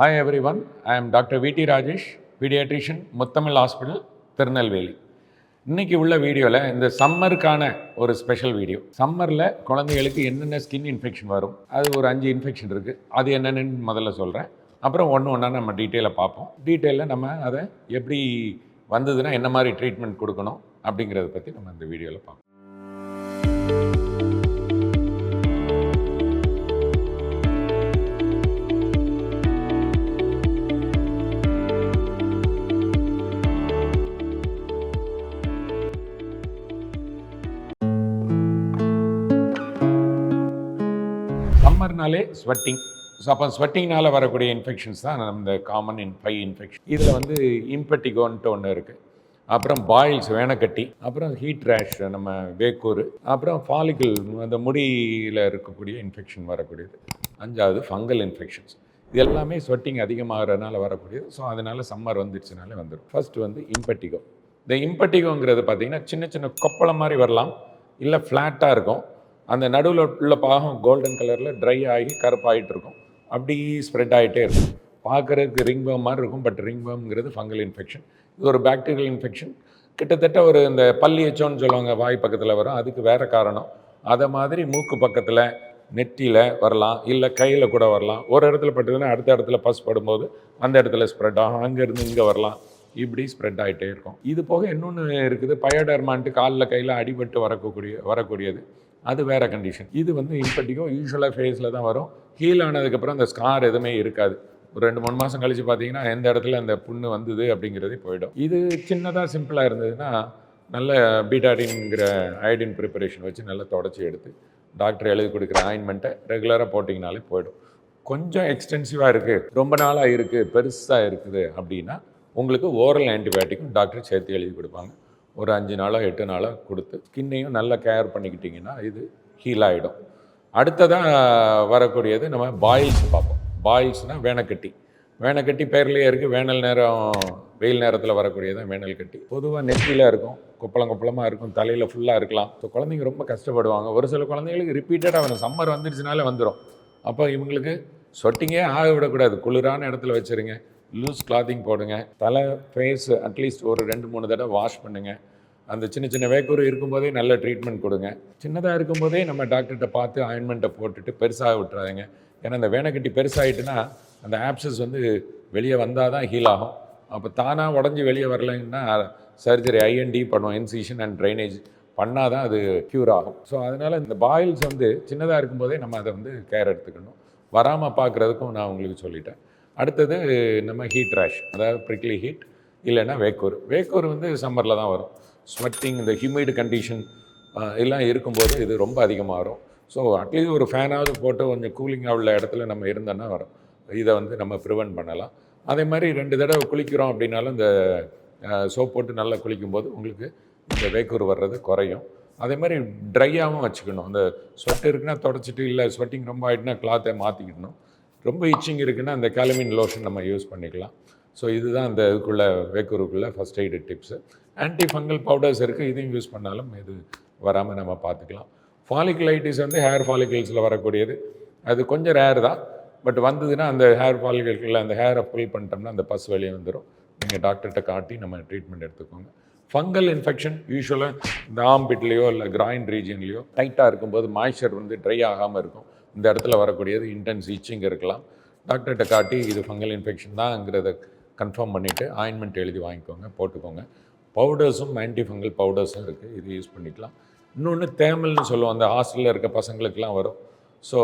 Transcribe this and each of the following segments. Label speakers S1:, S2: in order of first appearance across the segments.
S1: Hi everyone, I am Dr. V.T. Rajesh, pediatrician, Muthamizh hospital, Tirunelveli. இன்னைக்கு உள்ள வீடியோவில் இந்த சம்மருக்கான ஒரு ஸ்பெஷல் வீடியோ. சம்மரில் குழந்தைகளுக்கு என்னென்ன ஸ்கின் இன்ஃபெக்ஷன் வரும், அது ஒரு 5 இன்ஃபெக்ஷன் இருக்குது. அது என்னென்னு முதல்ல சொல்கிறேன். அப்புறம் ஒன்றா நம்ம டீட்டெயிலாக பார்ப்போம். டீட்டெயிலில் நம்ம அதை எப்படி வந்ததுன்னா என்ன மாதிரி ட்ரீட்மெண்ட் கொடுக்கணும் அப்படிங்கிறத பற்றி நம்ம இந்த வீடியோவில் பார்ப்போம். சம்மர்னாலே ஸ்வெட்டிங். ஸோ அப்போ ஸ்வெட்டிங்னால் வரக்கூடிய இன்ஃபெக்ஷன்ஸ் தான் இந்த காமன் இன்ஃபெக்ஷன். இதில் வந்து இம்பெட்டிகோன்ட்டு ஒன்று இருக்குது. அப்புறம் பாயில்ஸ், வேனக்கட்டி, அப்புறம் ஹீட் ரேஷ், நம்ம வேக்கூர், அப்புறம் ஃபாலிக்கிள், அந்த முடியில் இருக்கக்கூடிய இன்ஃபெக்ஷன் வரக்கூடியது. 5வது ஃபங்கல் இன்ஃபெக்ஷன்ஸ். இது எல்லாமே ஸ்வெட்டிங் அதிகமாகிறதுனால வரக்கூடியது. ஸோ அதனால் சம்மர் வந்துடுச்சுனாலே வந்துடும். ஃபர்ஸ்ட் வந்து இம்பெட்டிகோ. இந்த இம்பெட்டிகோங்கிறது பார்த்திங்கன்னா சின்ன சின்ன கொப்பளம் மாதிரி வரலாம், இல்லை ஃப்ளாட்டாக இருக்கும். அந்த நடுவில் உள்ள பாகம் கோல்டன் கலரில் ட்ரை ஆகி கருப்பாகிட்டு இருக்கும். அப்படி ஸ்ப்ரெட் ஆகிட்டே இருக்கும். பார்க்குறதுக்கு ரிங்வேர்ம் மாதிரி இருக்கும், பட் ரிங்வேர்ம்ங்கிறது ஃபங்கல் இன்ஃபெக்ஷன். இது ஒரு பாக்டீரியல் இன்ஃபெக்ஷன். கிட்டத்தட்ட ஒரு இந்த பல்லி எச்சோன்னு சொல்லுவாங்க, வாய் பக்கத்தில் வரும். அதுக்கு வேறு காரணம். அதை மாதிரி மூக்கு பக்கத்தில், நெற்றியில் வரலாம், இல்லை கையில் கூட வரலாம். ஒரு இடத்துல பட்டதுன்னா அடுத்த இடத்துல பஸ் படும்போது அந்த இடத்துல ஸ்ப்ரெட் ஆகும். அங்கேருந்து இங்கே வரலாம். இப்படி ஸ்ப்ரெட் ஆகிட்டே இருக்கும். இது போக இன்னொன்று இருக்குது, பயோடர்மான்ட்டு, காலில் கையில் அடிபட்டு வரக்கூடியது. அது வேறு கண்டிஷன். இது வந்து இம்பெட்டிகோ யூஸ்வலாக ஃபேஸில் தான் வரும். ஹீல் ஆனதுக்கப்புறம் அந்த ஸ்கார் எதுவுமே இருக்காது. ஒரு 2-3 மாதம் கழித்து பார்த்தீங்கன்னா எந்த இடத்துல அந்த புண்ணு வந்தது அப்படிங்கிறதே போயிடும். இது சின்னதாக சிம்பிளாக இருந்ததுன்னா நல்ல பீட்டாடின்ங்கிற அயோடின் ப்ரிப்பரேஷன் வச்சு நல்லா தொடச்சி எடுத்து டாக்டர் எழுதி கொடுக்குற ஆயின்மெண்ட்டை ரெகுலராக போட்டிங்கனாலே போயிடும். கொஞ்சம் எக்ஸ்டென்சிவாக இருக்குது, ரொம்ப நாளாக இருக்குது, பெருசாக இருக்குது அப்படின்னா உங்களுக்கு ஓரல் ஆன்டிபயோட்டிக்கும் டாக்டர் சேர்த்து எழுதி கொடுப்பாங்க. ஒரு 5 நாளோ 8 நாளோ கொடுத்து ஸ்கின்னையும் நல்லா கேர் பண்ணிக்கிட்டிங்கன்னா இது ஹீல் ஆகிடும். அடுத்ததாக வரக்கூடியது நம்ம பாயில்ஸ் பார்ப்போம். பாயில்ஸ்னால் வேனக்கட்டி பேர்லேயே இருக்குது. வேனல் நேரம், வெயில் நேரத்தில் வரக்கூடியதான் வேனல் கட்டி. பொதுவாக நெற்றியில் இருக்கும், கொப்பளமாக இருக்கும், தலையில் ஃபுல்லாக இருக்கலாம். ஸோ குழந்தைங்க ரொம்ப கஷ்டப்படுவாங்க. ஒரு சில குழந்தைங்களுக்கு ரிப்பீட்டடாக வரும். சம்மர் வந்துடுச்சுனாலே வந்துடும். அப்போ இவங்களுக்கு ஸ்வெட்டிங்கே ஆக விடக்கூடாது. குளிரான இடத்துல வச்சுருங்க, லூஸ் கிளாத்திங் போடுங்க, தலை ஃபேஸ் அட்லீஸ்ட் ஒரு 2-3 தடவை வாஷ் பண்ணுங்கள். அந்த சின்ன சின்ன வேக்கூர் இருக்கும்போதே நல்ல ட்ரீட்மெண்ட் கொடுங்க. சின்னதாக இருக்கும்போதே நம்ம டாக்டர்கிட்ட பார்த்து ஆயின்மெண்ட்டை போட்டுட்டு பெருசாக விட்டுறாதுங்க. ஏன்னா அந்த வேனக்கட்டி பெருசாகிட்டுனா அந்த ஆப்சஸ் வந்து வெளியே வந்தால் தான் ஹீல் ஆகும். அப்போ தானாக உடஞ்சி வெளியே வரலைன்னா சர்ஜரி ஐஎன்டி பண்ணுவோம், இன்சிஷன் அண்ட் ட்ரைனேஜ் பண்ணால் தான் அது க்யூர் ஆகும். ஸோ அதனால் இந்த பாயில்ஸ் வந்து சின்னதாக இருக்கும்போதே நம்ம அதை வந்து கேர் எடுத்துக்கணும். வராமல் பார்க்குறதுக்கும் நான் உங்களுக்கு சொல்லிட்டேன். அடுத்தது நம்ம ஹீட் ரேஷ், அதாவது ப்ரிக்லி ஹீட், இல்லைன்னா வேக்கூர் வந்து சம்மரில் தான் வரும். ஸ்வெட்டிங், இந்த ஹியூமிட் கண்டிஷன் எல்லாம் இருக்கும்போது இது ரொம்ப அதிகமாக வரும். ஸோ அட்லீஸ்ட் ஒரு ஃபேனாவது போட்டு கொஞ்சம் கூலிங்காக உள்ள இடத்துல நம்ம இருந்தோன்னா வரும். இதை வந்து நம்ம ப்ரிவென்ட் பண்ணலாம். அதே மாதிரி 2 தடவை குளிக்கிறோம் அப்படின்னாலும் இந்த சோப் போட்டு நல்லா குளிக்கும்போது உங்களுக்கு இந்த வேக்கூர் வர்றது குறையும். அதே மாதிரி ட்ரையாகவும் வச்சுக்கணும். அந்த ஸ்வெட் இருக்குன்னா தொடச்சிட்டு, இல்லை ஸ்வெட்டிங் ரொம்ப ஆகிட்டுனா கிளாத்தை மாற்றிக்கிடணும். ரொம்ப இச்சிங் இருக்குன்னா அந்த கேலமின் லோஷன் நம்ம யூஸ் பண்ணிக்கலாம். ஸோ இதுதான் அந்த இதுக்குள்ளே வேக்கூருக்குள்ளே first aid tips. Anti fungal powders இருக்குது, இதையும் யூஸ் பண்ணாலும் இது வராமல் நம்ம பார்த்துக்கலாம். ஃபாலிகுலைட்டிஸ் வந்து ஹேர் ஃபாலிகல்ஸில் வரக்கூடியது. அது கொஞ்சம் ரேர் தான், பட் வந்ததுன்னா அந்த ஹேர் ஃபாலிகல்களில் அந்த ஹேரை புல் பண்ணிட்டோம்னா அந்த பஸ் வெளியே வந்துடும். நீங்கள் டாக்டர்கிட்ட காட்டி நம்ம ட்ரீட்மெண்ட் எடுத்துக்கோங்க. ஃபங்கல் இன்ஃபெக்ஷன் யூஸ்வலாக இந்த ஆம்பிட்லேயோ இல்லை கிராயின் ரீஜன்லேயோ டைட்டாக இருக்கும்போது மாய்ச்சர் வந்து ட்ரை ஆகாமல் இருக்கும். இந்த இடத்துல வரக்கூடியது இன்டென்ஸ் இச்சிங் இருக்கலாம். டாக்டர்கிட்ட காட்டி இது ஃபங்கல் இன்ஃபெக்ஷன் தான்ங்கிறத கன்ஃபார்ம் பண்ணிவிட்டு ஆயின்மெண்ட் எழுதி வாங்கிக்கோங்க, போட்டுக்கோங்க. பவுடர்ஸும் ஆன்டி ஃபங்கல் பவுடர்ஸும் இருக்குது, இது யூஸ் பண்ணிக்கலாம். இன்னொன்று தேமல்னு சொல்லுவோம், அந்த ஹாஸ்டலில் இருக்க பசங்களுக்கெலாம் வரும். ஸோ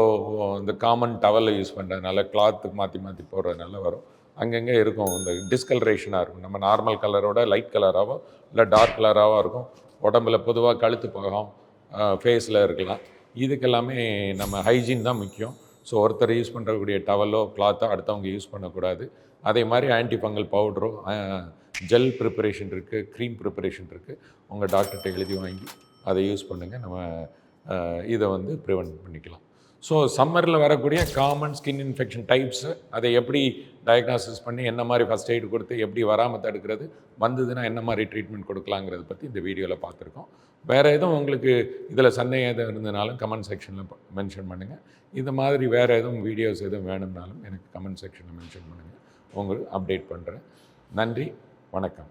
S1: இந்த காமன் டவலை யூஸ் பண்ணுறதுனால, கிளாத்துக்கு மாற்றி போடுறதுனால வரும். அங்கங்கே இருக்கும், இந்த டிஸ்கலரேஷனாக இருக்கும். நம்ம நார்மல் கலரோட லைட் கலராகவோ இல்லை டார்க் கலராகவோ இருக்கும். உடம்புல பொதுவாக கழுத்து பாகம், ஃபேஸில் இருக்கலாம். இதுக்கெல்லாமே நம்ம ஹைஜீன் தான் முக்கியம். ஸோ ஒருத்தர் யூஸ் பண்ணுறக்கூடிய டவலோ கிளாத்தோ அடுத்தவங்க யூஸ் பண்ணக்கூடாது. அதே மாதிரி ஆன்டி ஃபங்கல் பவுடரோ ஜெல் ப்ரிப்பரேஷன் இருக்குது, க்ரீம் ப்ரிப்பரேஷன் இருக்குது. உங்கள் டாக்டர்கிட்ட எழுதி வாங்கி அதை யூஸ் பண்ணுங்கள். நம்ம இதை வந்து ப்ரிவென்ட் பண்ணிக்கலாம். ஸோ சம்மரில் வரக்கூடிய காமன் ஸ்கின் இன்ஃபெக்ஷன் டைப்ஸு, அதை எப்படி டயக்னாசிஸ் பண்ணி என்ன மாதிரி ஃபஸ்ட் எய்டு கொடுத்து எப்படி வராமல் தடுக்கிறது, வந்ததுன்னா என்ன மாதிரி ட்ரீட்மெண்ட் கொடுக்கலாங்கிறத பற்றி இந்த வீடியோவில் பார்த்துருக்கோம். வேறு எதுவும் உங்களுக்கு இதில் சந்தேகம் எதுவும் இருந்ததுனாலும் கமெண்ட் செக்ஷனில் மென்ஷன் பண்ணுங்கள். இந்த மாதிரி வேறு எதுவும் வீடியோஸ் எதுவும் வேணும்னாலும் எனக்கு கமெண்ட் செக்ஷனில் மென்ஷன் பண்ணுங்கள். உங்களுக்கு அப்டேட் பண்ணுறேன். நன்றி, வணக்கம்.